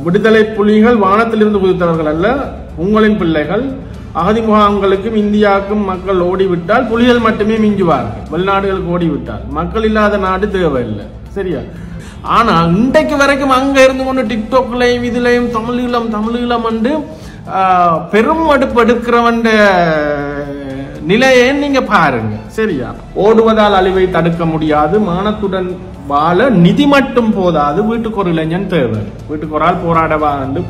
விடுதலை புலிகள் வானத்திலிருந்து குதித்தவர்கள் அல்ல, உங்களின் பிள்ளைகள். அகதி முகாம்களுக்கும் இந்தியாவுக்கும் மக்கள் ஓடிவிட்டால் புலிகள் மட்டுமே மிஞ்சுவார்கள். வெளிநாடுகளுக்கு ஓடிவிட்டால் மக்கள் இல்லாத நாடு தேவையில்லை. சரியா? ஆனா இன்றைக்கு வரைக்கும் அங்க இருந்து கொண்டு டிக்டாக்லையும் இதுலையும் தமிழீழம் வந்து பெரும் அடுப்பு எடுக்கிறவன் நிலையை நீங்க பாருங்க. சரியா? ஓடுவதால் அழிவை தடுக்க முடியாது, மானத்துடன் வாழ நிதி மட்டும் போதாது, வீட்டுக்கு ஒரு இளைஞன் தேவை, வீட்டுக்கு ஒரு ஆள் போராடவா என்று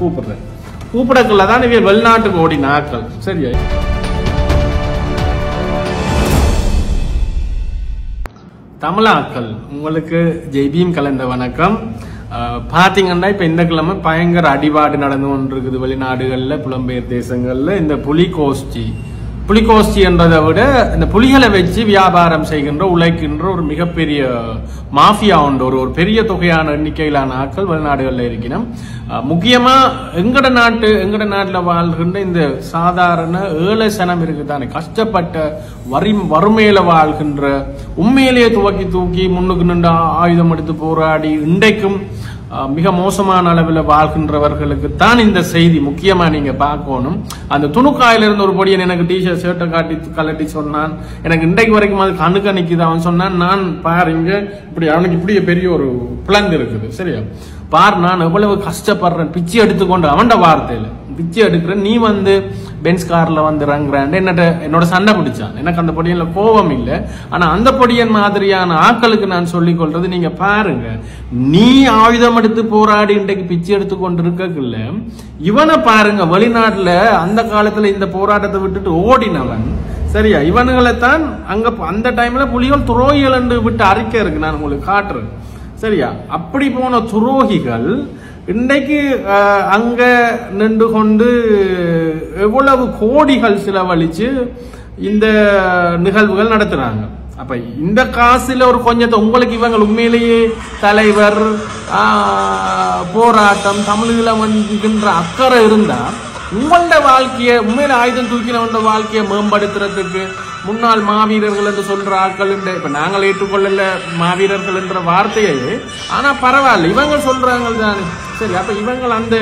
கூப்பிடக்குள்ளதான் இவ வெளிநாட்டுக்கு ஓடி நாட்கள். சரியா? தமிழாக்கள் உங்களுக்கு ஜெய்பீம் கலந்த வணக்கம். பாத்தீங்கன்னா இப்ப இந்த கிழமை பயங்கர அடிபாடு நடந்து கொண்டிருக்குது வெளிநாடுகள்ல, புலம்பெயர் தேசங்கள்ல. இந்த புலிகோஷ்டி என்றதை விட இந்த புலிகளை வச்சு வியாபாரம் செய்கின்ற உழைக்கின்ற ஒரு மிகப்பெரிய மாஃபியா உண்டு. ஒரு பெரிய தொகையான எண்ணிக்கையிலான ஆட்கள் வெளிநாடுகள்ல இருக்கணும். முக்கியமா எங்கட நாட்டுல வாழ்கின்ற இந்த சாதாரண ஏழை சனம் இருக்குதானே, கஷ்டப்பட்ட வறுமையில வாழ்கின்ற, உண்மையிலேயே தூக்கி முன்னுக்கு நின்று ஆயுதம் எடுத்து போராடி இன்றைக்கும் மிக மோசமான அளவில் வாழ்கின்றவர்களுக்கு தான் இந்த செய்தி முக்கியமா நீங்க பார்க்கணும். அந்த துணுக்காயில இருந்து ஒரு பொடியன் எனக்கு டிஷர்ட் ஷர்ட்டை காட்டி கலட்டி சொன்னான், எனக்கு இன்றைக்கு வரைக்கும் அது கண்ணுக்கு நிக்குது. அவன் சொன்னான், நான் பாருங்க இப்படி அவனுக்கு இப்படி பெரிய ஒரு பிளந்து இருக்குது. சரியா? பார், நான் எவ்வளவு கஷ்டப்படுறேன், பிச்சை எடுத்துக்கொண்டு அவன்ட வார்த்தையில பிச்சை எடுக்கிறேன், நீ வந்து பென்ஸ் கார்ல வந்து இறங்குறான் என்னோட சண்டை பிடிச்சான். எனக்கு அந்த பொடியன்ல கோபம் இல்லை. ஆனா அந்த பொடியன் மாதிரியான ஆட்களுக்கு நான் சொல்லிக் கொள்றது, நீங்க பாருங்க, நீ ஆயுதம் எடுத்து போராடி இன்றைக்கு பிச்சை எடுத்து கொண்டு இருக்கல, இவனை பாருங்க வெளிநாட்டுல அந்த காலத்துல இந்த போராட்டத்தை விட்டுட்டு ஓடினவன். சரியா? இவனுங்களை தான் அங்க அந்த டைம்ல புலிகள் துரோகிகள் என்று விட்டு அறிக்கை இருக்கு, நான் உங்களுக்கு காட்டுறேன். சரியா? அப்படி போன துரோகிகள் இன்றைக்கு அங்க நின்று கொண்டு எவ்வளவு கோடிகள் செலவழிச்சு இந்த நிகழ்வுகள் நடத்துறாங்க. அப்ப இந்த காசுல ஒரு கொஞ்சத்தை உங்களுக்கு இவங்க உண்மையிலேயே தலைவர் போராட்டம் தமிழீழம் என்கின்ற அக்கறை இருந்தா உங்களோட வாழ்க்கையை உண்மையில ஆயுதம் தூக்கினவண்ட வாழ்க்கையை மேம்படுத்துறதுக்கு முன்னாள் மாவீரர்கள் என்று சொல்ற ஆட்கள் இப்ப நாங்கள் ஏற்றுக்கொள்ளல மாவீரர்கள் என்ற வார்த்தையே, ஆனா பரவாயில்ல இவங்க சொல்றாங்க தானே. சரி, அப்ப இவங்க அந்த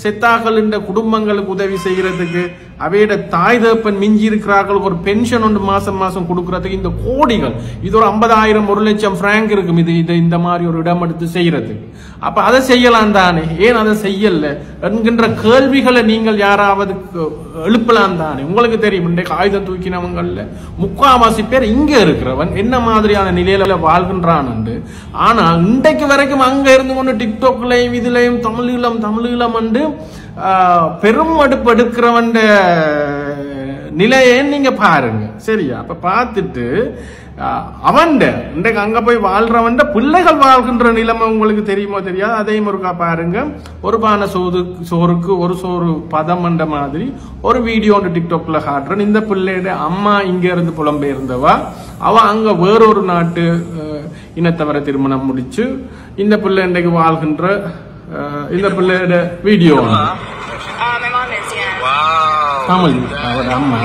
செத்தாக்கள் என்ற குடும்பங்களுக்கு உதவி செய்யறதுக்கு, அவையோட தாய் தகப்பன் மிஞ்சி இருக்கிறார்களுக்கு ஒரு பென்ஷன் ஒன்று மாசம் கொடுக்கறதுக்கு இந்த கோடிகள், இது ஒரு 50,000 1,00,000 பிராங்க் இருக்கும் இது இந்த மாதிரி ஒரு இடம் எடுத்து செய்யறதுக்கு. அப்ப அதை செய்யலாம் தானே, ஏன் அதை செய்யல என்கின்ற கேள்விகளை நீங்கள் யாராவது எழுப்பலாம் தானே. உங்களுக்கு தெரியும் இன்றைக்கு ஆயுதம் தூக்கினவங்கள்ல முக்காவாசி பேர் இங்க இருக்கிறவன் என்ன மாதிரியான நிலையில வாழ்கின்றான். ஆனா இன்றைக்கு வரைக்கும் அங்க இருந்து கொண்டு டிக்டாக்லையும் இதுலையும் தமிழீழம் என்று பெரும் அடுப்பு எடுக்கிறவன் நிலையை நீங்க பாருங்க. சரியா? அப்ப பார்த்துட்டு அவன் இன்றைக்கு அங்க போய் வாழ்றவன் பிள்ளைகள் வாழ்கின்ற நிலைமை உங்களுக்கு தெரியுமோ தெரியாது. அதையும் ஒருக்கா பாருங்க. ஒரு பானை சோறுக்கு ஒரு சோறு பதம் என்ற மாதிரி ஒரு வீடியோ ஒன்று டிக்டாக்ல காட்டுறேன். இந்த பிள்ளையோட அம்மா இங்க இருந்து புலம்பெயர்ந்தவா, அவ அங்க வேறொரு நாட்டு இனத்தவரை திருமணம் முடிச்சு இந்த பிள்ளை இன்றைக்கு வாழ்கின்ற இந்த பிள்ளையோட வீடியோ தமிழ். அவரோட அம்மா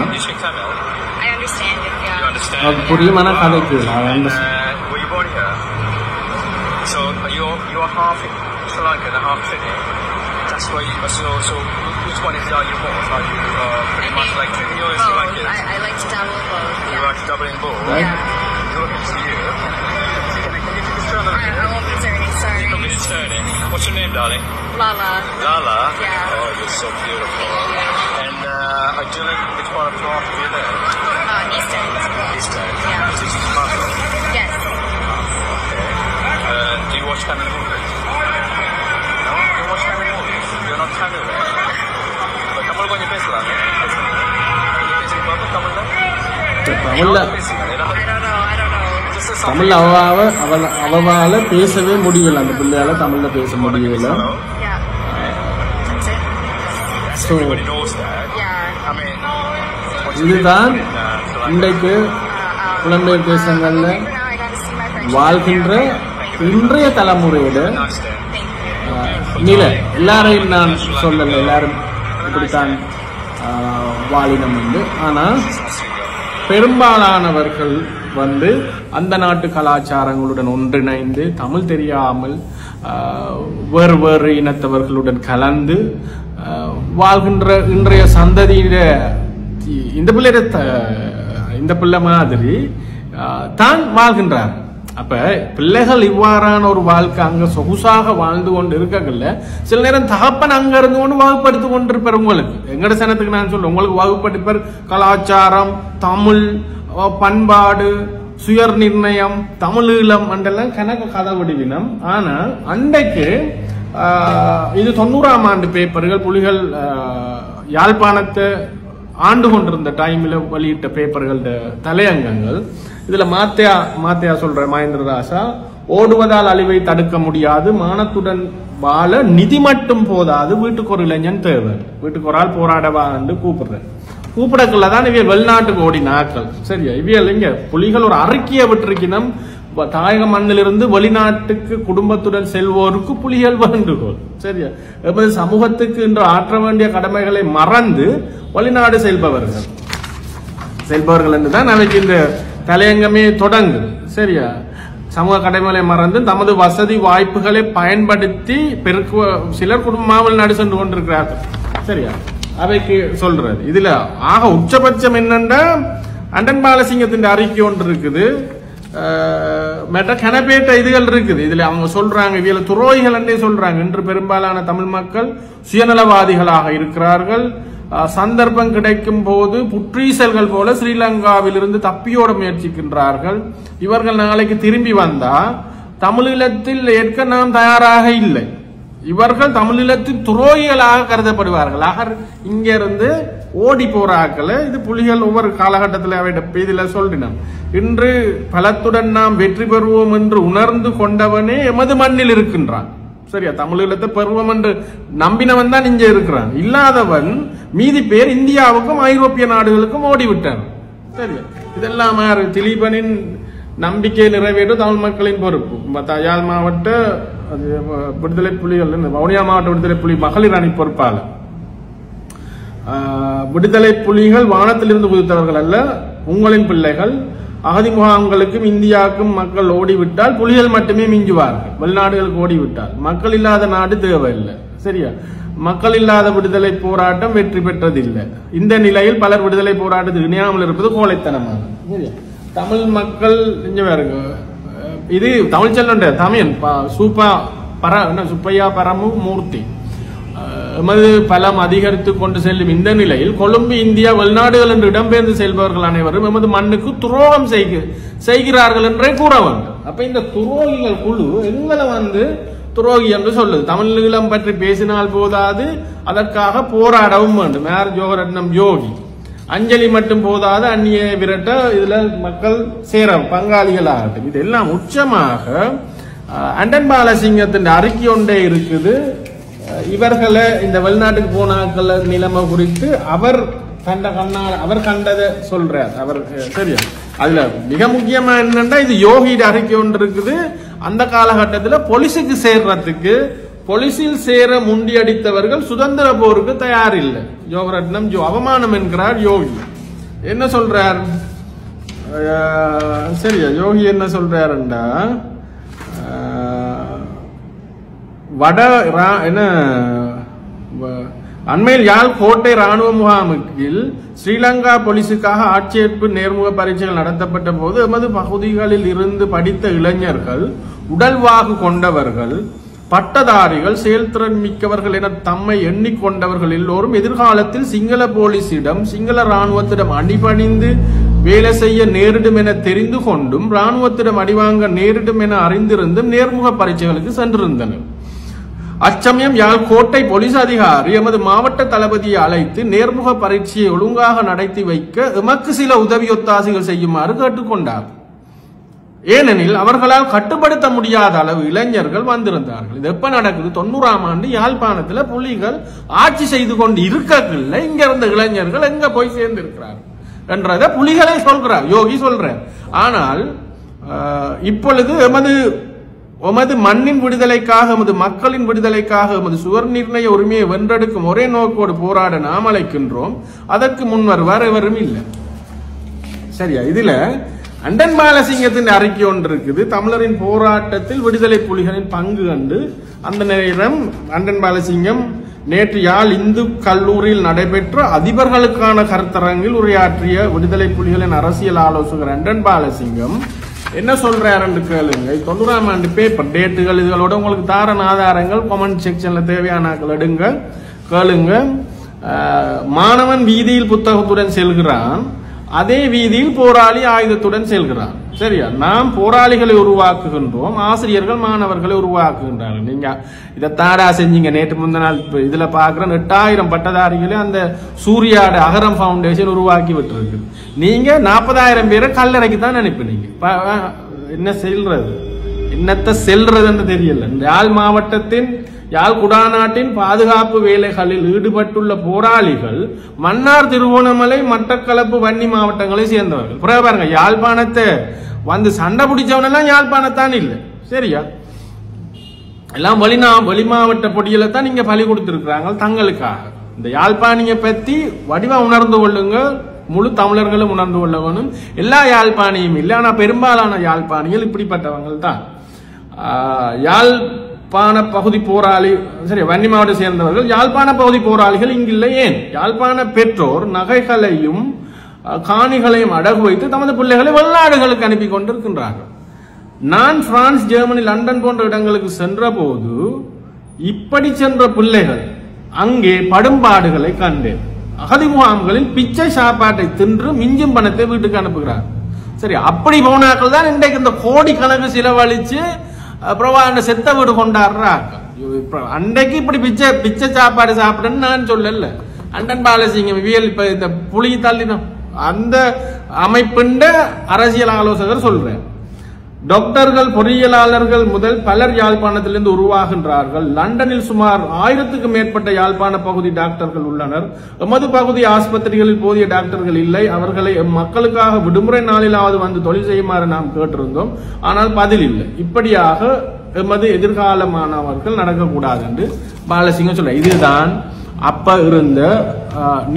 புரியுமான கதைக்கு What's your name, darling? Lala. Lala? Yeah. Oh, you're so beautiful. And do you live in which part of Toronto do you live? Eastern. Eastern? Yeah. Is this Toronto? Yes. Okay. Do you watch Tamil movies? No? You watch Tamil movies? You're not Tamil, right? But Tamil கொஞ்சம் பேசலாமே. பேசுங்க பாப்பா தமிழ்ல? தமிழ்ல தமிழ்ல அவளால பேசவே முடியல, அந்த பிள்ளையால தமிழ்ல பேச முடியல. இதுதான் இன்றைக்கு புலம்பெயர் தேசங்கள்ல வாழ்கின்ற இன்றைய தலைமுறையோட நிலை. எல்லாரையும் நான் சொல்லல, எல்லாரும் இப்படித்தான் வாழினம் உண்டு. ஆனா பெரும்பாலானவர்கள் அந்த நாட்டு கலாச்சாரங்களுடன் ஒன்றிணைந்து தமிழ் தெரியாமல் வேறு வேறு இனத்தவர்களுடன் கலந்து வாழ்கின்ற இன்றைய சந்ததியில இந்த பிள்ளை மாதிரி தான் வாழ்கின்றார். அப்ப பிள்ளைகள் இவ்வாறான ஒரு வாழ்க்கை அங்க சொகுசாக வாழ்ந்து கொண்டு இருக்கல, சில நேரம் தகப்பன் அங்க இருந்து கொண்டு வகுப்படுத்தி கொண்டிருப்பார். உங்களுக்கு எங்கட சனத்துக்கு நான் சொல்றேன், உங்களுக்கு வகுப்படுத்திப்பார் கலாச்சாரம், தமிழ், பண்பாடு, சுயர் நிர்ணயம், தமிழீழம் என்றெல்லாம் கணக்கு கதை வடிவினம். ஆனா அன்றைக்கு இது 90ஆம் ஆண்டு பேப்பர்கள், புலிகள் யாழ்ப்பாணத்தை ஆண்டு கொண்டிருந்த டைம்ல வெளியிட்ட பேப்பர்கள் தலையங்கங்கள். இதுல மாத்தையா சொல்ற மகேந்திரராசா, ஓடுவதால் அழிவை தடுக்க முடியாது, மானத்துடன் வாழ நிதி மட்டும் போதாது, வீட்டுக்கு ஒரு இளைஞன் தேவை, வீட்டுக்கு ஒரு ஆள் போராடவா என்று கூப்பிடக்குள்ளதான் இவியல் வெளிநாட்டுக்கு ஓடி நாட்கள். சரியா, இவியல் இங்க புலிகள் ஒரு அறிக்கையை விட்டிருக்கணும், தாயக மண்ணிலிருந்து வெளிநாட்டுக்கு குடும்பத்துடன் செல்வோருக்கு புலிகள் வேண்டுகோள். சரியா, எமது சமூகத்துக்கு இன்று ஆற்ற வேண்டிய கடமைகளை மறந்து வெளிநாடு செல்பவர்கள் என்றுதான் அவைக்கு இந்த தலையங்கமே தொடங்குது. சரியா, சமூக கடமைகளை மறந்து தமது வசதி வாய்ப்புகளை பயன்படுத்தி சிலர் குடும்பமாக வெளிநாடு சென்று கொண்டிருக்கிறார்கள். சரியா, அவைக்கு சொல்றது. இதுல ஆக உச்சபட்சம் என்னன்னா அண்டன் பாலசிங்கத்தின் அறிக்கை ஒன்று இருக்குது, கனப்பேட்ட இதுகள் இருக்குது. இதுல அவங்க சொல்றாங்க இவள துரோகிகள் என்றே சொல்றாங்க. இன்று பெரும்பாலான தமிழ் மக்கள் சுயநலவாதிகளாக இருக்கிறார்கள். சந்தர்ப்பம் கிடைக்கும் போது புற்றீசல்கள் போல ஸ்ரீலங்காவில் இருந்து தப்பியோட முயற்சிக்கின்றார்கள். இவர்கள் நாளைக்கு திரும்பி வந்தா தமிழீழத்தில் ஏற்க நாம் தயாராக இல்லை. இவர்கள் தமிழீழத்தின் துரோகிகளாக கருதப்படுவார்கள். ஆக இங்க இருந்து ஓடி போறாக்கள். இது புலிகள் ஒவ்வொரு காலகட்டத்தில் அவையிட்ட இதுல சொல்லினோம். இன்று பலத்துடன் நாம் வெற்றி பெறுவோம் என்று உணர்ந்து கொண்டவனே எமது மண்ணில் இருக்கின்றான். சரியா, தமிழீழத்தை பெறுவோம் என்று நம்பினவன் தான் இங்க இருக்கிறான். இல்லாதவன் மீதி பேர் இந்தியாவுக்கும் ஐரோப்பிய நாடுகளுக்கும் ஓடிவிட்டான். சரியா, இதெல்லாம் திலீபனின் நம்பிக்கை நிறைவேற்ற தமிழ் மக்களின் பொறுப்பு. யாழ் மாவட்ட விடுதலை புலிகள், வவுனியா மாவட்ட விடுதலை புலி மகளிர் அணி பொறுப்பாளர். விடுதலை புலிகள் வானத்திலிருந்து குதித்தவர்கள் அல்ல, உங்களின் பிள்ளைகள். அகதி முகாம்களுக்கும் இந்தியாவுக்கும் மக்கள் ஓடிவிட்டால் புலிகள் மட்டுமே மிஞ்சுவார்கள். வெளிநாடுகளுக்கு ஓடிவிட்டால் மக்கள் இல்லாத நாடு தேவையில்லை. சரியா, மக்கள் இல்லாத விடுதலை போராட்டம் வெற்றி பெற்றதில்லை. இந்த நிலையில் பலர் விடுதலை போராட்டத்தில் இணையாமல் இருப்பது கோழைத்தனமானது. சரியா, தமிழ் மக்கள் இது தமிழ் செல்வன் தமிழ் சுப்பையா பரமு மூர்த்தி எமது பலம் அதிகரித்துக் கொண்டு செல்லும் இந்த நிலையில் கொழும்பு இந்தியா வெளிநாடுகள் என்று இடம்பெயர்ந்து செல்பவர்கள் அனைவரும் எமது மண்ணுக்கு துரோகம் செய்கிறார்கள் என்றே கூற வேண்டும். அப்ப இந்த துரோகிகள் குழு எங்களை துரோகி என்று சொல்லுது. தமிழீழம் பற்றி பேசினால் போதாது, அதற்காக போராடவும் வேண்டும். யார்? ஜோகரட்னம் யோகி. அஞ்சலி மட்டும் போதாது, அந்நிய விரட்ட இதுல மக்கள் சேர பங்காளிகளாகட்டும். இதெல்லாம் உச்சமாக அண்டன் பாலசிங்கத்தின் அறிக்கை ஒன்றே இருக்குது. இவர்களை இந்த வெளிநாட்டுக்கு போனாக்கள் நிலைமை குறித்து அவர் கண்டதை சொல்றார். அவர் சரியா, அதுல மிக முக்கியமா என்னன்னா இது யோகியோட அறிக்கை ஒன்று இருக்குது. அந்த காலகட்டத்தில் போலீஸுக்கு சேர்றதுக்கு, போலீஸில் சேர முண்டியடித்தவர்கள் சுதந்திர போருக்கு தயார் இல்லை. யோகரட்னம் அவமானம் என்கிறார் யோகி. என்ன சொல்றார்? சரியா, யோகி என்ன சொல்றாருண்டா, அண்மையில் யாழ் கோட்டை ராணுவ முகாமுக்கில் ஸ்ரீலங்கா போலீஸுக்காக ஆட்சேர்ப்பு நேர்முக பரீட்சைகள் நடத்தப்பட்ட போது எமது பகுதிகளில் இருந்து படித்த இளைஞர்கள், உடல்வாகு கொண்டவர்கள், பட்டதாரிகள், செயல்திறன் மிக்கவர்கள் என தம்மை எண்ணிக்கொண்டவர்கள் எல்லோரும் எதிர்காலத்தில் சிங்கள போலீசிடம், சிங்கள ராணுவத்திடம் அணிபணிந்து வேலை செய்ய நேரிடும் என தெரிந்து கொண்டும் ராணுவத்திடம் அடிவாங்க நேரிடும் என அறிந்திருந்தும் நேர்முக பரீட்சைகளுக்கு சென்றிருந்தனர். அச்சமயம் யாழ் கோட்டை போலீஸ் அதிகாரி எமது மாவட்ட தளபதியை அழைத்து நேர்முக பரீட்சையை ஒழுங்காக நடத்தி வைக்க எமக்கு சில உதவி ஒத்தாசைகள் செய்யுமாறு கேட்டுக்கொண்டார். ஏனெனில் அவர்களால் கட்டுப்படுத்த முடியாத அளவு இளைஞர்கள் வந்திருந்தார்கள். இது எப்ப நடக்குது? 90ஆம் ஆண்டு யாழ்ப்பாணத்தில் புலிகள் ஆட்சி செய்து கொண்டு இருக்கவில்லை. இங்க இருந்த இளைஞர்கள் எங்க போய் சேர்ந்து இருக்கிறார்கள் என்றதை புலிகளை சொல்கிறார், யோகி சொல்றார். ஆனால் இப்பொழுது எமது மண்ணின் விடுதலைக்காக, எமது மக்களின் விடுதலைக்காக, எமது சுவர் நிர்ணய உரிமையை வென்றெடுக்கும் ஒரே நோக்கோடு போராட நாம் அழைக்கின்றோம். அதற்கு முன்வருவார் எவரும் இல்லை. சரியா, இதுல அண்டன் பாலசிங்கத்தின் அறிக்கை ஒன்று இருக்குது. தமிழரின் போராட்டத்தில் விடுதலை புலிகளின் பங்கு கண்டு அந்த நேரம் அண்டன் பாலசிங்கம் நேற்று யாழ் இந்து கல்லூரியில் நடைபெற்ற அதிபர்களுக்கான கருத்தரங்கில் உரையாற்றிய விடுதலை புலிகளின் அரசியல் ஆலோசகர் அண்டன் பாலசிங்கம் என்ன சொல்றாரு கேளுங்க. 90ஆம் ஆண்டு பேப்பர் டேட்டுகள் இதுகளோட உங்களுக்கு தாரண ஆதாரங்கள் கமெண்ட் செக்ஷன்ல தேவையான எடுங்க கேளுங்க. மாணவன் வீதியில் புத்தகத்துடன் செல்கிறான், அதே வீதியில் போராளி ஆயுதத்துடன் செல்கிறான். சரியா? நாம் போராளிகளை உருவாக்குகின்றோம், ஆசிரியர்கள் மாணவர்களை உருவாக்குகின்றார்கள். நீங்க இதை தாடா செஞ்சீங்க. நேற்று முந்தின நாள் இதுல பாக்குறேன் 8000 பட்டதாரிகளை அந்த சூர்யாட அகரம் பவுண்டேஷன் உருவாக்கி விட்டுருக்கு. நீங்க 40,000 பேரை கல்லறைக்கு தான் அனுப்பினீங்க. என்ன செல்றது, என்னத்த செல்றதுன்னு தெரியல. இந்த யாழ் மாவட்டத்தின் யாழ் குடாநாட்டின் பாதுகாப்பு வேலைகளில் ஈடுபட்டுள்ள போராளிகள் மன்னார், திருவோணமலை, மட்டக்களப்பு, வன்னி மாவட்டங்களை சேர்ந்தவர்கள். பாருங்க, யாழ்ப்பாணத்தை வந்து சண்டை பிடிச்சவனெல்லாம் யாழ்ப்பாணத்தான் இல்லை. சரியா? எல்லாம் வெளி மாவட்ட பொடியில தான் நீங்க பலி கொடுத்திருக்கிறாங்க தங்களுக்காக. இந்த யாழ்ப்பாணியை பத்தி வடிவா உணர்ந்து கொள்ளுங்க. முழு தமிழர்களும் உணர்ந்து கொள்ளவனும். எல்லா யாழ்ப்பாணியும் இல்லை, ஆனா பெரும்பாலான யாழ்ப்பாணிகள் இப்படிப்பட்டவங்க தான். யாழ்ப்பாண பகுதி போராளி, சரி, வன்னி மாவட்டம் சேர்ந்தவர்கள் யாழ்ப்பாண பகுதி போராளிகள் இங்கில்லை. ஏன்? யாழ்ப்பாண பெற்றோர் நகைகளையும் காணிகளையும் அடகு வைத்து தமது பிள்ளைகளை வெளிநாடுகளுக்கு அனுப்பி கொண்டிருக்கின்றார்கள். நான் பிரான்ஸ், ஜெர்மனி, லண்டன் போன்ற இடங்களுக்கு சென்ற போது இப்படி சென்ற பிள்ளைகள் அங்கே படும்பாடுகளை கண்டேன். அகதி முகாம்களில் பிச்சை சாப்பாட்டை தின்று மிஞ்சும் பணத்தை வீட்டுக்கு அனுப்புகிறார். சரி, அப்படி போனாக்கள் தான் இன்றைக்கு இந்த கோடிக்கணக்கு செலவழிச்சு அப்புறம் அந்த செத்த வீடு கொண்டாடுறாங்க. அன்றைக்கு இப்படி பிச்சை சாப்பாடு சாப்பிடுன்னு நான் சொல்லல. அண்டன் பாலசிங்கம் வியல் இப்ப இந்த புலி தள்ளினோம் அந்த அமைப்பின் அரசியல் ஆலோசகர் சொல்றேன். டாக்டர்கள், பொறியியலாளர்கள் முதல் பலர் யாழ்ப்பாணத்திலிருந்து உருவாகின்றார்கள். லண்டனில் சுமார் 1000க்கும் மேற்பட்ட யாழ்ப்பாண பகுதி டாக்டர்கள் உள்ளனர். எமது பகுதி ஆஸ்பத்திரிகளில் போதிய டாக்டர்கள் இல்லை. அவர்களை மக்களுக்காக விடுமுறை நாளிலாவது வந்து தொழில் செய்யுமாறு நாம் கேட்டிருந்தோம், ஆனால் பதில் இல்லை. இப்படியாக எமது எதிர்கால மாணவர்கள் நடக்கக்கூடாது என்று பாலசிங்கம் சொல்ற. இதுதான் அப்ப இருந்த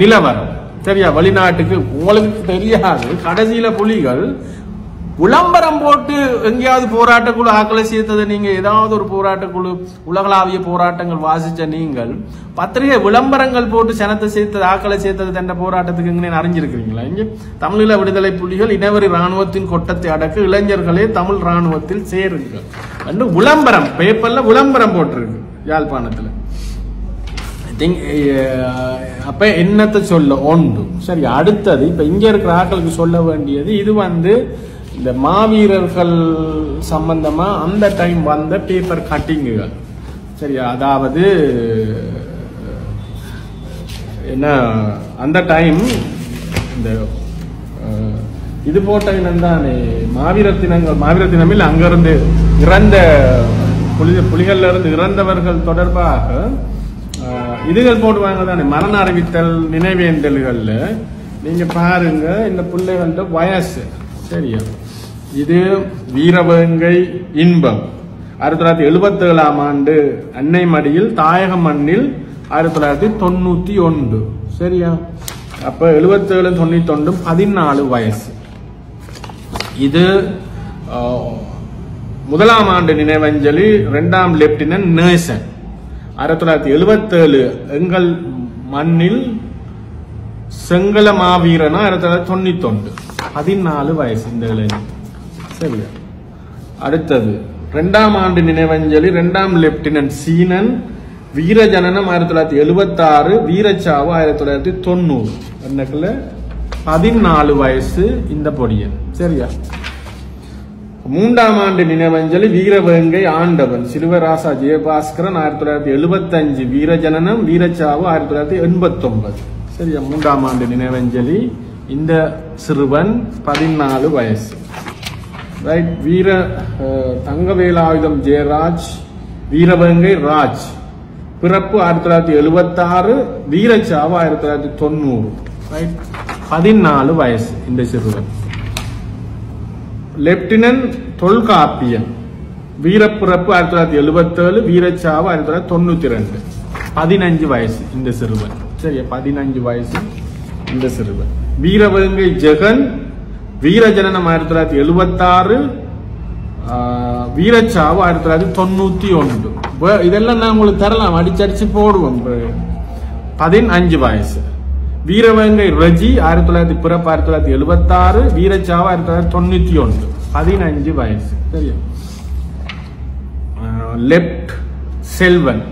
நிலவரம். சரியா? வெளிநாட்டுக்கு உங்களுக்கு தெரியாது. கடைசியில புலிகள் விளம்பரம் போட்டு எங்கேயாவது போராட்டக்குழு ஆக்களை சேர்த்தது. நீங்க ஏதாவது ஒரு போராட்டக்குழு, உலகளாவிய போராட்டங்கள் வாசிச்ச நீங்கள் பத்திரிகை விளம்பரங்கள் போட்டு சனத்தை சேர்த்தது, ஆக்களை சேர்த்தது தண்ட போராட்டத்துக்கு எங்க அறிஞ்சிருக்கிறீங்களா? இங்க தமிழீழ விடுதலை புலிகள் இனவரி ராணுவத்தின் கொட்டத்தை அடக்க இளைஞர்களே தமிழ் ராணுவத்தில் சேருங்கள் என்று விளம்பரம் பேப்பர்ல விளம்பரம் போட்டிருக்கு யாழ்ப்பாணத்துல. அப்ப என்னத்தை சொல்ல ஒன்று. சரி, அடுத்தது இப்ப இங்க இருக்கிற ஆக்களுக்கு சொல்ல வேண்டியது, இது வந்து இந்த மாவீரர்கள் சம்பந்தமா அந்த டைம் வந்த பேப்பர் கட்டிங்குகள். சரியா? அதாவது என்ன, அந்த டைம் இந்த இது போட்ட இனம் தானே மாவீரத்தினமில் அங்கிருந்து இறந்த புலிகள்ல இருந்து இறந்தவர்கள் தொடர்பாக இதுகள் போடுவாங்க தானே, மரண அறிவித்தல் நினைவேந்தல்கள்ல. நீங்க பாருங்க, இந்த பிள்ளைகள வயசு. சரியா? இது வீரவேங்கை இன்பம் 1977ஆம் ஆண்டு அன்னை மடியில் தாயக மண்ணில் 1991. சரியா? அப்ப 77 91 14 வயசு. இது முதலாம் ஆண்டு நினைவஞ்சலி 2ஆம் லெப்டினன்ட் நேசன் 1977 எங்கள் மண்ணில் செங்கல மாவீரனா 1991 14 வயசு இந்த இளைஞர். சரியா? அடுத்தது 2ஆம் ஆண்டு நினைவஞ்சலி 2ஆம் லெப்டினன்ட் சீனன் வீரஜனனம் 1976 வீரச்சாவு 1990 என்னக்குள்ள 14 வயசு இந்த பொடியன். சரியா? 3ஆம் ஆண்டு நினைவஞ்சலி வீரவேங்கை ஆண்டவன் சிறுவராசா ஜெயபாஸ்கரன் 1975 வீரஜனனம் வீரச்சாவு 1989. சரியா? 3ஆம் ஆண்டு நினைவஞ்சலி இந்த சிறுவன் 14 வயசு. ரைட்? வீர தங்கவேலாயுதம் ஜெயராஜ் வீரவேங்கை ராஜ் பிறப்பு 1976 வீரச்சாவு 1990. ரைட்? 14 வயசு இந்த சிறுவன். லெப்டினன்ட் தொல்காப்பியன் வீரப்பிறப்பு 1977 வீரச்சாவு 1992. 15 வயசு இந்த சிறுவன். சரியா? 15 வயசு இந்த சிறுவன். வீரவேங்கை ஜெகன் வீரஜனனம் 1976, வீரச்சாவு 1991. இதெல்லாம் நான் உங்களுக்கு தரலாம், அடிச்சடிச்சு போடுவோம். 15 வயசு. வீரவேங்கை ரெஜி 1976, வீரச்சாவு 1991, 15 வயசு. சரியா? லெப்ட் செல்வம்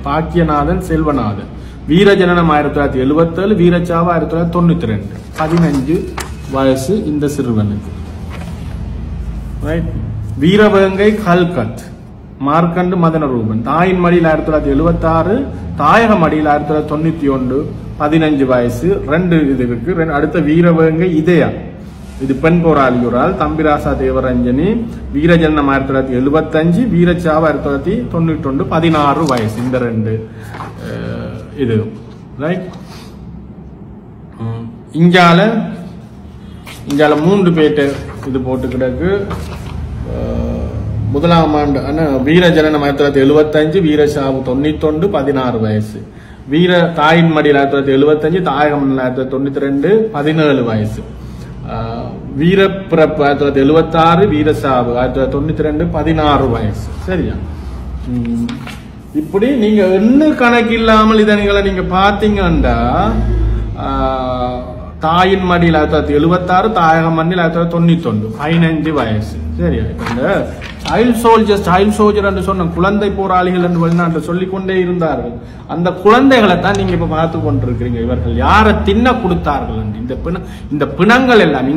பாக்கியநாதன் செல்வநாதன், வீரஜனனம் 1977, வீரச்சாவு 1992, 15 வயசு இந்த சிறுவனுக்கு. வீரவேங்கை கல்கத் மார்க்கண்டு மதனரூபன், தாயின் மடியில் 1976, தாயக மடியில் 1991, 15 வயசு. 2 இது இருக்கு. அடுத்த வீரவேங்கை இதயா, இது பெண் போராளியோரால், தம்பிராசா தேவரஞ்சனி, வீரஜனனம் 1975, வீரச்சாவு 1991, 16 வயசு. இந்த 2 இது ரைட். இஞ்சால 3 பேட்டு இது போட்டு கிடக்கு. முதலாம் ஆண்டு வீரஜனனம் 1975, வீரச்சாவு 91, 16 வயசு. வீர தாயின் மடியில் 1975, தாயகம் 1992, 17 வயசு. வீரப்பிறப்பு 1976, வீரசாவு 1992, 16 வயசு. சரியா? இப்படி நீங்க என்ன கணக்கு இல்லாமல் இதனைகளை நீங்க பாத்தீங்கன்னா, தாயின் மடியில் 1976, தாயக மண்ணில் 1991, 15 வயசு. சரியா? இந்த சைல்ட் சோல்ஜர் என்று சொன்ன குழந்தை போராளிகள் என்று வெளிநாட்டில் சொல்லிக்கொண்டே இருந்தார்கள். அந்த குழந்தைகளை தான் நீங்க இப்ப பார்த்து கொண்டிருக்கிறீங்க. இவர்கள் யாரை தின்ன கொடுத்தார்கள் என்று இந்த பிணங்கள் எல்லாம்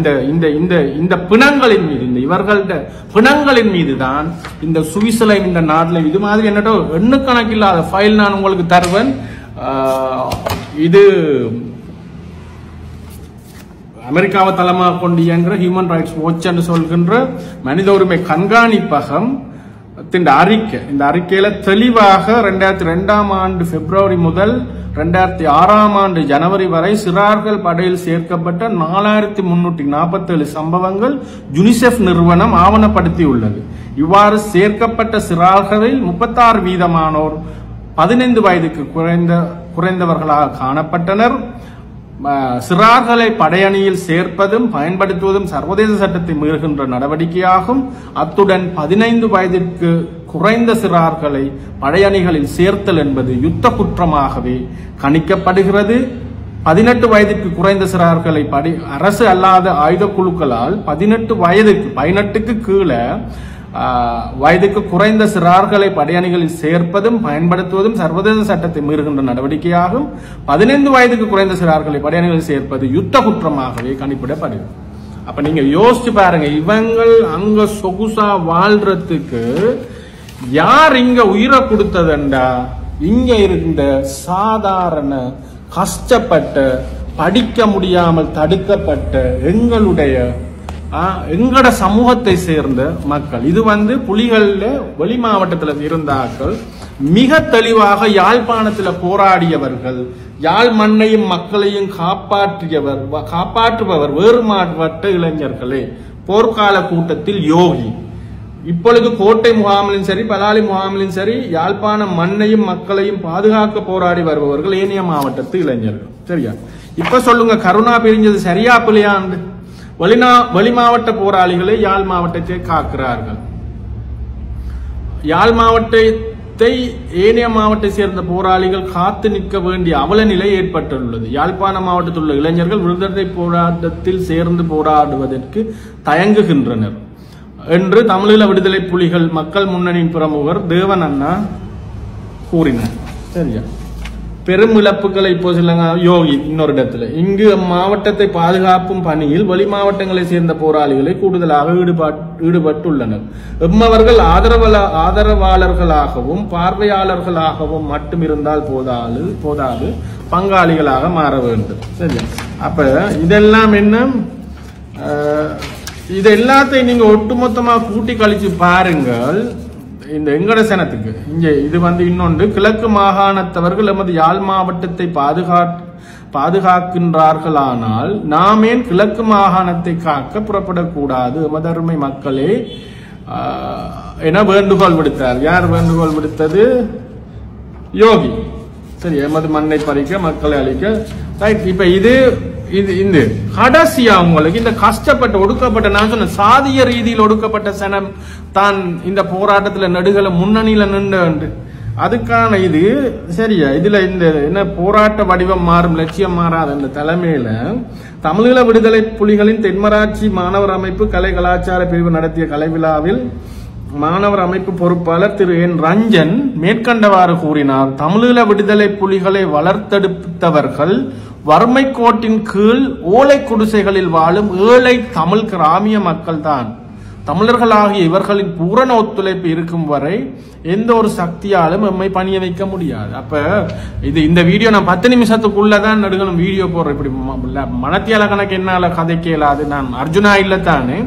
இந்த பிணங்களின் மீது, இந்த இவர்கள்ட பிணங்களின் மீது தான் இந்த சுவிட்சர்லாந்து இந்த நாட்டில் இது மாதிரி என்னட்டோ எண்ணுக்கணக்கில்லாத ஃபைல் நான் உங்களுக்கு தருவேன். இது அமெரிக்காவை தளமாக கொண்டு இயங்குற ஹியூமன் ரைட்ஸ் வாட்ச் என்று சொல்கின்ற மனித உரிமை கண்காணிப்பகம் அறிக்கை. இந்த அறிக்கையில தெளிவாக 2002ஆம் ஆண்டு பிப்ரவரி முதல் 2006ஆம் ஆண்டு ஜனவரி வரை சிறார்கள் படையில் சேர்க்கப்பட்ட 4347 சம்பவங்கள் யுனிசெஃப் நிறுவனம் ஆவணப்படுத்தியுள்ளது. இவ்வாறு சேர்க்கப்பட்ட சிறார்களில் 36% 15 வயதுக்கு குறைந்தவர்களாக காணப்பட்டனர். சிறார்களை படையணியில் சேர்ப்பதும் பயன்படுத்துவதும் சர்வதேச சட்டத்தை மீறுகின்ற நடவடிக்கையாகும். அத்துடன் 15 வயதிற்கு குறைந்த சிறார்களை படையணிகளில் சேர்த்தல் என்பது யுத்த குற்றமாகவே கணிக்கப்படுகிறது. 18 வயதிற்கு குறைந்த சிறார்களை அரசு அல்லாத ஆயுத குழுக்களால் 18க்கு கீழே வயதுக்கு குறைந்த சிறார்களை படையணிகளில் சேர்ப்பதும் பயன்படுத்துவதும் சர்வதேச சட்டத்தை மீறுகின்ற நடவடிக்கையாகும். 15 வயதுக்கு குறைந்த சிறார்களை படையணிகளில் சேர்ப்பது யுத்த குற்றமாகவே கணிப்பிடப்படுகிறது. அப்ப நீங்க யோசிச்சு பாருங்க, இவங்கள் அங்க சொகுசா வாழ்றதுக்கு யார் இங்க உயிரை கொடுத்ததுண்டா? இங்க இருந்த சாதாரண கஷ்டப்பட்ட படிக்க முடியாமல் தடுக்கப்பட்ட எங்கட சமூகத்தை சேர்ந்த மக்கள். இது புலிகள்ல வெளி மாவட்டத்தில் இருந்தார்கள். மிக தெளிவாக யாழ்ப்பாணத்தில் போராடியவர்கள், யாழ் மண்ணையும் மக்களையும் காப்பாற்றுபவர் வேறு மாவட்ட இளைஞர்களே. போர்க்கால கூட்டத்தில் யோகி, இப்பொழுது கோட்டை முகாமிலும் சரி பலாலி முகாமிலும் சரி யாழ்ப்பாண மண்ணையும் மக்களையும் பாதுகாக்க போராடி வருபவர்கள் ஏனைய மாவட்டத்து இளைஞர்கள். சரியா? இப்ப சொல்லுங்க, கருணா பிரிஞ்சது சரியா பிள்ளையாண்டு? வெளி மாவட்ட போராளிகளை யாழ் மாவட்டத்தை காக்கிறார்கள். யாழ் மாவட்டத்தை ஏனைய மாவட்டத்தை சேர்ந்த போராளிகள் காத்து நிற்க வேண்டிய அவல நிலை ஏற்பட்டுள்ளது. யாழ்ப்பாண மாவட்டத்தில் உள்ள இளைஞர்கள் விடுதலை போராட்டத்தில் சேர்ந்து போராடுவதற்கு தயங்குகின்றனர் என்று தமிழீழ விடுதலை புலிகள் மக்கள் முன்னணியின் பிரமுகர் தேவன் அண்ணா கூறினார். சரியா? பெரும் இழப்புகளை இப்போ சொல்லுங்க யோகி இன்னொரு இடத்துல. இங்கு மாவட்டத்தை பாதுகாப்பும் பணியில் வெளி மாவட்டங்களை சேர்ந்த போராளிகளை கூடுதலாக ஈடுபட்டுள்ளனர். எம்மவர்கள் ஆதரவாளர்களாகவும் பார்வையாளர்களாகவும் மட்டும் இருந்தால் போதாது, பங்காளிகளாக மாற வேண்டும். சரியா? அப்ப இதெல்லாம் என்ன, இது எல்லாத்தையும் நீங்க ஒட்டுமொத்தமா கூட்டி கழிச்சு பாருங்கள். இந்த எங்கட சனத்துக்கு இங்கே இது இன்னொன்று, கிழக்கு மாகாணத்தவர்கள் எமது யாழ் மாவட்டத்தை பாதுகாக்கின்றார்களானால் நாம் ஏன் கிழக்கு மாகாணத்தை காக்க புறப்படக்கூடாது எமது அருமை மக்களே என வேண்டுகோள் விடுத்தார். யார் வேண்டுகோள் விடுத்தது? யோகி. சரி, எமது மண்ணை பறிக்க மக்களை அழிக்க. ரைட். இப்ப இது இந்த கடைசியா உங்களுக்கு இந்த கஷ்டப்பட்ட ஒடுக்கப்பட்ட நான் சொன்ன சாதிய ரீதியில் ஒடுக்கப்பட்ட சனம் தான் இந்த போராட்டத்துல நடுகளை முன்னணியில நின்று அதுக்கான இது சரியா இதுல இந்த என்ன போராட்ட வடிவம் மாறும் லட்சியம் மாறாத அந்த தலைமையில தமிழீழ விடுதலை புலிகளின் தென்மராட்சி மாணவர் அமைப்பு கலை கலாச்சார பிரிவு நடத்திய கலை விழாவில் மாணவர் அமைப்பு பொறுப்பாளர் திரு என் ரஞ்சன் மேற்கண்டவாறு கூறினார். தமிழீழ விடுதலை புலிகளை வளர்த்தெடுத்தவர்கள் வறுமை கோட்டின் கீழ் ஓலை குடிசைகளில் வாழும் ஏழை தமிழ் கிராமிய மக்கள் தான். தமிழர்களாகிய இவர்களின் பூரண ஒத்துழைப்பு இருக்கும் வரை எந்த ஒரு சக்தியாலும் எம்மை பணிய வைக்க முடியாது. அப்ப இந்த வீடியோ நான் 10 நிமிஷத்துக்குள்ளதான் நடுகணும் வீடியோ போடுறேன். இப்படி மனத்தியால கணக்கு என்னால கதைக்க இயலாது. நான் அர்ஜுனா இல்லத்தானே,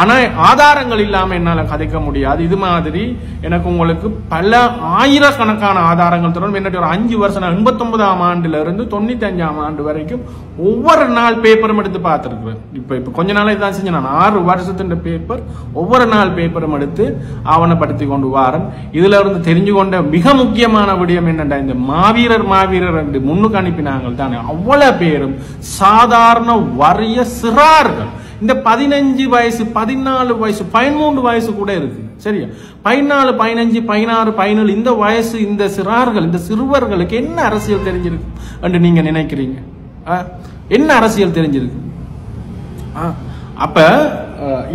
ஆனா ஆதாரங்கள் இல்லாம என்னால கதைக்க முடியாது. இது மாதிரி எனக்கு உங்களுக்கு பல ஆயிரக்கணக்கான ஆதாரங்கள் தொடரும். என்னட்டு ஒரு 5 வருஷம் 89ஆம் ஆண்டுல இருந்து 95ஆம் ஆண்டு வரைக்கும் ஒவ்வொரு நாள் பேப்பரும் எடுத்து பார்த்திருக்கிறேன். இப்ப கொஞ்ச நாளை தான் செஞ்சேன். நான் 6 வருஷத்தின் பேப்பர் ஒவ்வொரு நாள் பேப்பரும் எடுத்து ஆவணப்படுத்தி கொண்டு வாரன். இதுல இருந்து தெரிஞ்சு கொண்ட மிக முக்கியமான விடயம் என்னென்ன, இந்த மாவீரர் என்று முன்னுக்கு அனுப்பினாங்க தானே, அவ்வளவு பேரும் சாதாரண வறிய சிறார்கள். இந்த 15 வயசு 14 வயசு 13 வயசு கூட இருக்கு. சரியா, 14 15 16 17 இந்த வயசு இந்த சிறார்கள் இந்த சிறுவர்களுக்கு என்ன அரசியல் தெரிஞ்சிருக்கு என்று நீங்க நினைக்கிறீங்க? என்ன அரசியல் தெரிஞ்சிருக்கு? அப்ப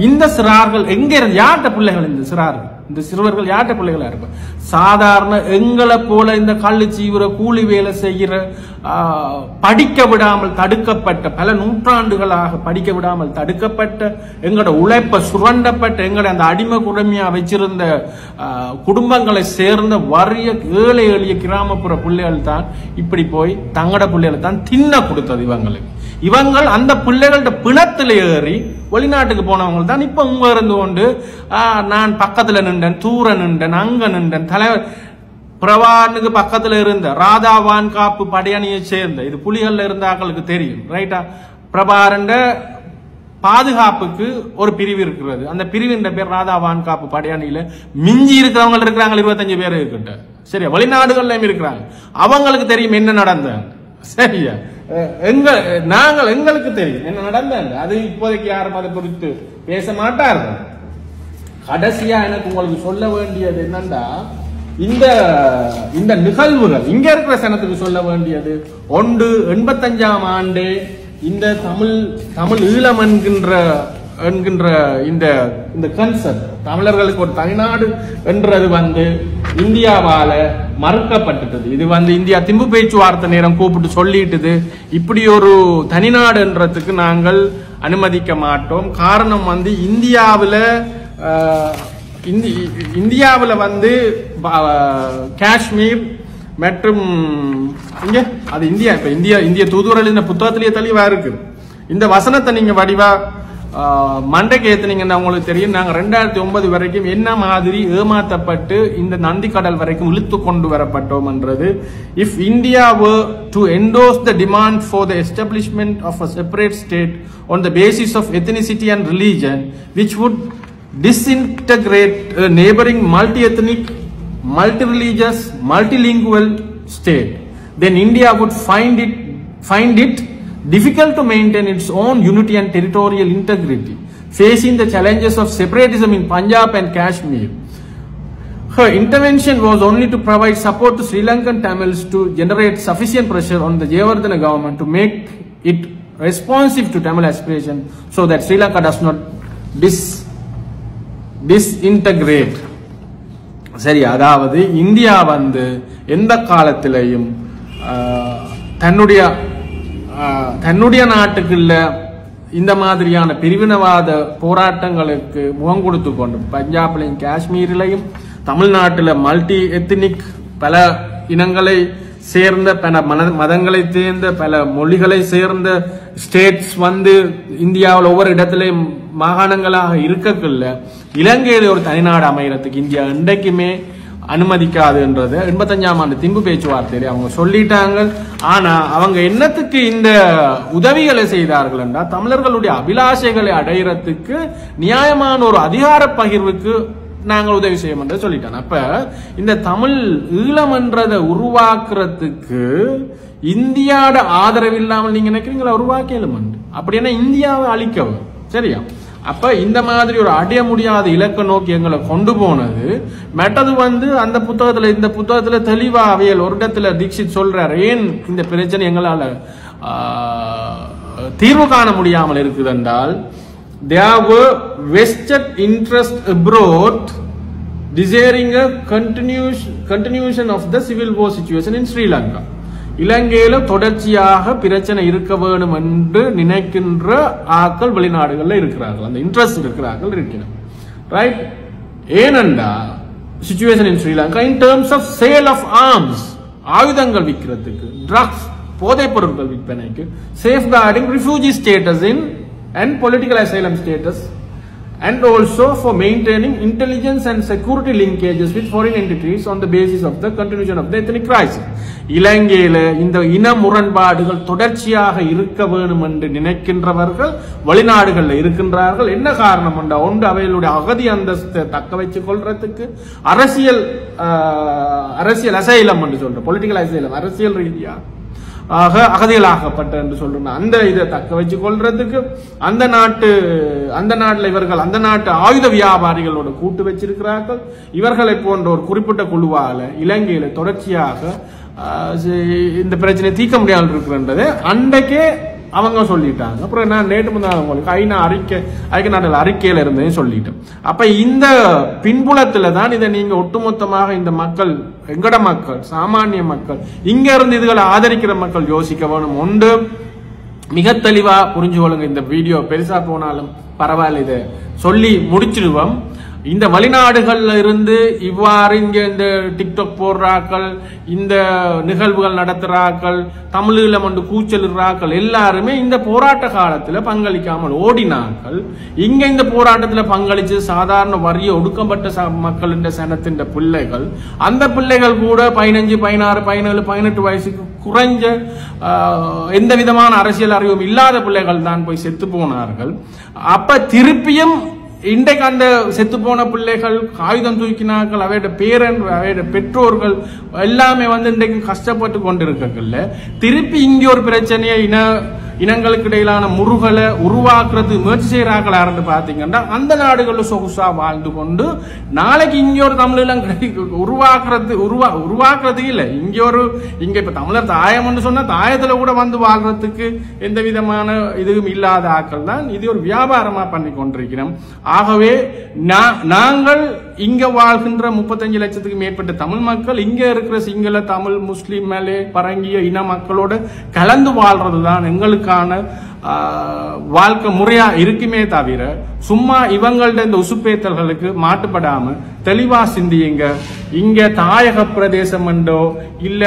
இந்த சிறார்கள் எங்க இருந்து யார்கிட்ட பிள்ளைகள்? இந்த சிறார்கள் இந்த சிறுவர்கள் யார்கிட்ட பிள்ளைகளா இருப்ப? சாதாரண எங்களை போல இந்த கள்ளு சீவுற கூலி வேலை செய்கிற படிக்க விடாமல் தடுக்கப்பட்ட பல நூற்றாண்டுகளாக படிக்க விடாமல் தடுக்கப்பட்ட எங்களோட உழைப்ப சுரண்டப்பட்ட எங்களோட அந்த அடிமை குடுமையா வச்சிருந்த குடும்பங்களை சேர்ந்த வறிய ஏழை எளிய கிராமப்புற பிள்ளைகள் தான் இப்படி போய் தங்கட பிள்ளைகளை தான் தின்ன கொடுத்தது இவங்களுக்கு. இவங்கள் அந்த பிள்ளைகளோட பிணத்துல ஏறி வெளிநாட்டுக்கு போனவங்க தான் இப்ப உங்க இருந்து கொண்டு நான் பக்கத்துல நின்றேன், தூர நின்றேன், அங்க நின்றேன். தலைவர் பிரபானுக்கு பக்கத்துல இருந்த ராதாவான் காப்பு படையணியை சேர்ந்த இது புலிகள்ல இருந்த ஆக்களுக்கு தெரியும் ரைட்டா. பிரபாரண்ட பாதுகாப்புக்கு ஒரு பிரிவு இருக்கிறது. அந்த பிரிவின் பேர் ராதாவான் காப்பு படையணியில மிஞ்சி இருக்கிறவங்க இருக்கிறாங்க 25 பேர் இருக்கிட்ட. சரியா, வெளிநாடுகள்லயும் இருக்கிறாங்க. அவங்களுக்கு தெரியும் என்ன நடந்த. சரியா, எங்களுக்கு தெரியும் என்ன நடந்தாங்க. அது இப்போதைக்கு யாரும் அதை குறித்து பேச மாட்டார்கள். கடைசியா எனக்கு உங்களுக்கு சொல்ல வேண்டியது என்னன்னா, இந்த நிகழ்வுகள் இங்க இருக்கிற சனத்துக்கு சொல்ல வேண்டியது ஒன்று. 85ஆம் ஆண்டு இந்த தமிழ் ஈழம் என்கின்ற இந்த கன்செப்ட் தமிழர்களுக்கு ஒரு தனிநாடு என்றது இந்தியாவால மறுக்கப்பட்டது. இது இந்தியா திம்பு பேச்சுவார்த்தை நேரம் கூப்பிட்டு சொல்லிட்டுது இப்படி ஒரு தனிநாடு என்றதுக்கு நாங்கள் அனுமதிக்க மாட்டோம். காரணம் இந்தியாவில் காஷ்மீர் மற்றும் இங்க அது இந்திய தூதுவரில் இந்த புத்தகத்திலேயே தெளிவா இருக்கு. இந்த வசனத்தை நீங்க வடிவா மண்டைக்கு ஏத்துனீங்கன்னா உங்களுக்கு தெரியும். நாங்க 2009 வரைக்கும் என்ன மாதிரி ஏமாத்தப்பட்டு இந்த நந்தி கடல் வரைக்கும் இழுத்து கொண்டு வரப்பட்டோம் என்றது. If India were to endorse the demand for the establishment of a separate state on the basis of ethnicity and religion, which would disintegrate a neighboring multi-ethnic, multi-religious, multilingual state, then India would find it difficult to maintain its own unity and territorial integrity, facing the challenges of separatism in Punjab and Kashmir. Her intervention was only to provide support to Sri Lankan Tamils to generate sufficient pressure on the Jayawardena government to make it responsive to Tamil aspiration so that Sri Lanka does not disintegrate. சரி, அதாவது India எந்த காலத்திலையும் தன்னுடைய நாட்டுக்குள்ள இந்த மாதிரியான பிரிவினவாத போராட்டங்களுக்கு முகம் கொடுத்து கொண்டு பஞ்சாப்லையும் காஷ்மீரிலையும் தமிழ்நாட்டில் மல்டி எத்னிக் பல இனங்களை சேர்ந்த பல மதங்களை சேர்ந்த பல மொழிகளை சேர்ந்த ஸ்டேட்ஸ் இந்தியாவில் ஒவ்வொரு இடத்திலையும் மாகாணங்களாக இருக்கக்குள்ள இலங்கையில ஒரு தனிநாடு அமைகிறதுக்கு இந்தியா இன்றைக்குமே அனுமதிக்காது என்றது 85ஆம் ஆண்டு திம்பு பேச்சுவார்த்தையில அவங்க சொல்லிட்டாங்க. ஆனா அவங்க என்னத்துக்கு இந்த உதவிகளை செய்தார்கள் என்றால் தமிழர்களுடைய அபிலாஷைகளை அடையிறதுக்கு நியாயமான ஒரு அதிகார பகிர்வுக்கு நாங்கள் உதவி செய்ய மாட்டோம் சொல்லிட்டோம். அப்ப இந்த தமிழ் ஈழம்ன்றதை உருவாக்குறதுக்கு இந்தியாவோட ஆதரவு இல்லாமல் நீங்க நினைக்கிறீங்களா உருவாக்கலும் அப்படின்னா இந்தியாவை அழிக்கவும் சரியா. அப்ப இந்த மாதிரி ஒரு அடைய முடியாத இலக்க நோக்கி எங்களை கொண்டு போனது மெட்டது அந்த புத்தகத்துல இந்த புத்தகத்துல தெளிவா அவையல் ஒரு இடத்துல தீட்சித் சொல்றாரு ஏன் இந்த பிரச்சனை எங்களால தீர்வு காண முடியாமல் இருக்குது என்றால் there were vested interest abroad desiring a continuation of the civil war situation in Sri Lanka. இலங்கையில தொடர்ச்சியாக பிரச்சனை இருக்க வேண்டும் என்று நினைக்கின்ற ஆட்கள் வெளிநாடுகள்ல இருக்கிறார்கள், அந்த இன்ட்ரெஸ்ட் இருக்கிறார்கள் இருக்கிறார் ரைட். ஏனென்றா situation in Sri Lanka in terms of sale of arms ஆயுதங்கள் விற்கிறதுக்கு, ட்ரக்ஸ் போதைப் பொருட்கள் விற்பனைக்கு, safeguarding refugee status in and political asylum status, and also for maintaining intelligence and security linkages with foreign entities on the basis of the continuation of the ethnic crisis. இலங்கையில இந்த இன முரண்பாடுகள் தொடர்ச்சியாக இருக்க வேண்டும் என்று நினைக்கின்றவர்கள் வெளிநாடுகளில் இருக்கின்றார்கள். என்ன காரணம் என்றால் ஒன்று அவைகளுடைய அகதி அந்தஸ்தை தக்க வைத்துக் கொள்றதுக்கு, அரசியல் அசைலம் என்று சொல்ற பொலிட்டிக்கல் அசைலம் அரசியல் ரீதியா அகதிகளாகப்பட்ட என்று சொல்றோம், அந்த இதை தக்க வச்சு கொள்றதுக்கு அந்த நாட்டில் இவர்கள் அந்த நாட்டு ஆயுத வியாபாரிகளோட கூட்டு வச்சிருக்கிறார்கள். இவர்களை போன்ற ஒரு குறிப்பிட்ட குழுவால இலங்கையில தொடர்ச்சியாக இந்த பிரச்சனையை தீர்க்க முடியாமல் இருக்கிறது அன்றைக்கே அவங்க சொல்லிட்டாங்க. அப்புறம் நான் நேற்று முன்னாள் உங்களுக்கு ஐக்கிய நாடுகள் அறிக்கையில இருந்தேன் சொல்லிட்டேன். அப்ப இந்த பின்புலத்துல தான் இதை நீங்க ஒட்டுமொத்தமாக இந்த மக்கள், எங்கட மக்கள், சாமானிய மக்கள், இங்க இருந்து இதுகளை ஆதரிக்கிற மக்கள் யோசிக்க வேணும். ஒன்று மிக தெளிவா புரிஞ்சு கொள்ளுங்க. இந்த வீடியோ பெருசா போனாலும் பரவாயில்ல, இதை சொல்லி முடிச்சிடுவோம். இந்த வெளிநாடுகள்ல இருந்து இவ்வாறு இங்க இந்த டிக்டாக் போடுறாக்கள், இந்த நிகழ்வுகள் நடத்துறாக்கள், தமிழீழம் என்று கூச்சலிடுறாக்கள் எல்லாருமே இந்த போராட்ட காலத்துல பங்களிக்காமல் ஓடினார்கள். இங்க இந்த போராட்டத்துல பங்களிச்சு சாதாரண வறிய ஒடுக்கப்பட்ட மக்கள் இந்த சனத்தின் பிள்ளைகள், அந்த பிள்ளைகள் கூட 15, 16, 17, 18 வயசுக்கு குறைஞ்ச எந்த விதமான அரசியல் அறிவும் இல்லாத பிள்ளைகள் தான் போய் செத்து போனார்கள். அப்ப திருப்பியும் இன்றைக்கு அந்த செத்து போன பிள்ளைகள், ஆயுதம் தூக்கினார்கள், அவையோட பேரன், அவையோட பெற்றோர்கள் எல்லாமே இன்றைக்கு கஷ்டப்பட்டு கொண்டிருக்கல. திருப்பி இங்கே ஒரு பிரச்சனையை இனங்களுக்கு இடையிலான முருகலை உருவாக்குறது முயற்சி செய்யறாங்களான்னு பாத்தீங்கன்னா அந்த நாடுகளில் சொகுசா வாழ்ந்து கொண்டு நாளைக்கு இங்க ஒரு தமிழெல்லாம் உருவாக்குறது இல்லை. இங்க இப்ப தமிழர் தாயம்னு சொன்னா தாயத்துல கூட வாழ்றதுக்கு எந்த விதமான இதுவும் இல்லாத ஆக்கள் தான் இது ஒரு வியாபாரமா பண்ணி கொண்டிருக்கிறோம். ஆகவே நாங்கள் இங்க வாழ்கின்ற 35 லட்சத்துக்கு மேற்பட்ட தமிழ் மக்கள் இங்க இருக்கிற சிங்கள, தமிழ், முஸ்லிம், மலே, பரங்கிய இன மக்களோட கலந்து வாழ்றதுதான் எங்களுக்கான வாழ்க்கை முறையா இருக்குமே தவிர சும்மா இவங்கள்ட்ட இந்த உசுப்பேத்தல்களுக்கு மாட்டுப்படாம தெளிவா சிந்தியுங்க. இங்க தாயக பிரதேசம் என்றோ இல்ல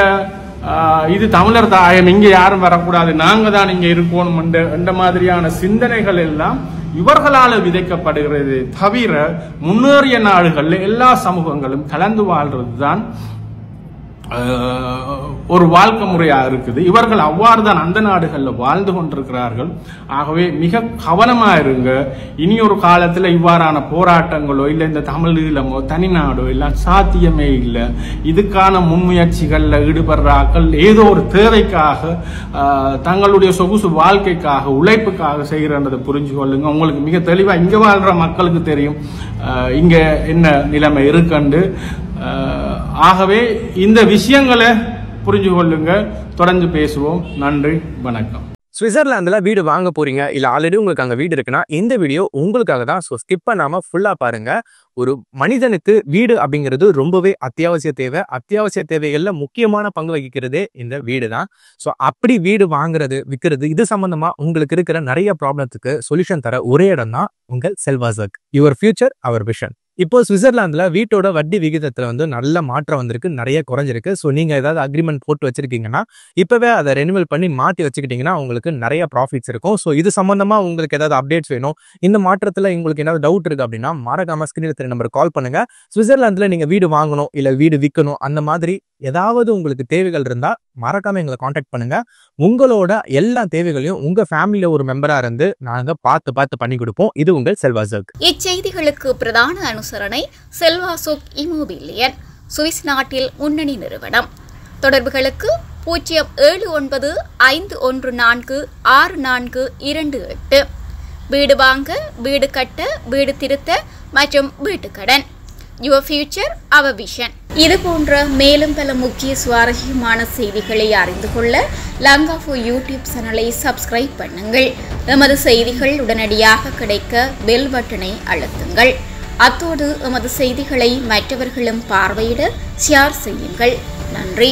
இது தமிழர் தாயம், இங்க யாரும் வரக்கூடாது, நாங்க தான் இங்க இருக்கணும் என்ற மாதிரியான சிந்தனைகள் எல்லாம் இவர்களால விதைக்கப்படுகிறது தவிர முன்னேறிய நாடுகள்ல எல்லா சமூகங்களும் கலந்து வாழ்றதுதான் ஒரு வாழ்க்கை முறையா இருக்குது. இவர்கள் அவ்வாறு தான் அந்த நாடுகள்ல வாழ்ந்து கொண்டிருக்கிறார்கள். ஆகவே மிக கவனமா இருங்க. இனி ஒரு காலத்துல இவ்வாறான போராட்டங்களோ இல்ல இந்த தமிழீழமோ தனிநாடோ எல்லாம் சாத்தியமே இல்லை. இதுக்கான முன்முயற்சிகள்ல ஈடுபடுறாக்கள் ஏதோ ஒரு தேவைக்காக, தங்களுடைய சொகுசு வாழ்க்கைக்காக, உழைப்புக்காக செய்கிறன்றதை புரிஞ்சு கொள்ளுங்க. உங்களுக்கு மிக தெளிவா இங்க வாழ்ற மக்களுக்கு தெரியும் இங்க என்ன நிலைமை இருக்குண்டு. ஆகவே இந்த விஷயங்களை புரிஞ்சு கொள்ளுங்க. தொடர்ந்து பேசுவோம். நன்றி, வணக்கம். சுவிட்சர்லாந்துல வீடு வாங்க போறீங்க, இல்ல ஆல்ரெடி உங்களுக்கு அங்க வீடு இருக்குன்னா இந்த வீடியோ உங்களுக்காக தான். ஸோ ஸ்கிப் பண்ணாம ஃபுல்லா பாருங்க. ஒரு மனிதனுக்கு வீடு அப்படிங்கிறது ரொம்பவே அத்தியாவசிய தேவை. அத்தியாவசிய தேவைகள்ல முக்கியமான பங்கு வகிக்கிறதே இந்த வீடு தான். ஸோ அப்படி வீடு வாங்குறது, விற்கிறது, இது சம்பந்தமா உங்களுக்கு இருக்கிற நிறைய ப்ராப்ளத்துக்கு சொல்யூஷன் தர ஒரே இடம் தான் உங்கள் செல்வாசக். Your future our vision. இப்போ சுவிட்சர்லாந்துல வீட்டோட வட்டி விகிதத்துல நல்ல மாற்றம் வந்திருக்கு, நிறைய குறைஞ்சிருக்கு. ஸோ நீங்க ஏதாவது அக்ரிமெண்ட் போட்டு வச்சிருக்கீங்கன்னா இப்பவே அதை ரெனிவல் பண்ணி மாற்றி வச்சுக்கிட்டீங்கன்னா உங்களுக்கு நிறைய ப்ராஃபிட்ஸ் இருக்கும். ஸோ இது சம்பந்தமா உங்களுக்கு ஏதாவது அப்டேட்ஸ் வேணும், இந்த மாற்றத்துல உங்களுக்கு ஏதாவது டவுட் இருக்கு அப்படின்னா மறக்காம ஸ்கிரீன்ல தெரிய நம்பர் கால் பண்ணுங்க. சுவிட்சர்லாந்துல நீங்க வீடு வாங்கணும் இல்ல வீடு விற்கணும், அந்த மாதிரி ஏதாவது உங்களுக்கு தேவைகள் இருந்தா மறக்காம எங்களை காண்டாக்ட் பண்ணுங்க. உங்களோட எல்லா தேவைகளையும் உங்க ஃபேமிலியில ஒரு மெம்பரா இருந்து நாங்க பார்த்து பண்ணி கொடுப்போம். இது உங்கள் செல்வாசக். இச்செய்திகளுக்கு பிரதான அனுசரணை செல்வாசோக் இமோபிலியன் சுவிஸ் நாட்டில் முன்னணி நிறுவனம். தொடர்புகளுக்கு 07951464428. வீடு வாங்க, வீடு கட்ட, வீடு திருத்த மற்றும் வீட்டுக்கடன். Your future our vision. இது போன்ற மேலும் பல முக்கிய சுவாரஸ்யமான செய்திகளை அறிந்து கொள்ள லங்காஃபோ யூடியூப் சேனலை சப்ஸ்கிரைப் பண்ணுங்கள். எமது செய்திகள் உடனடியாக கிடைக்க பெல் பட்டனை அழுத்துங்கள். அத்தோடு எமது செய்திகளை மற்றவர்களும் பார்வையிட ஷேர் செய்யுங்கள். நன்றி.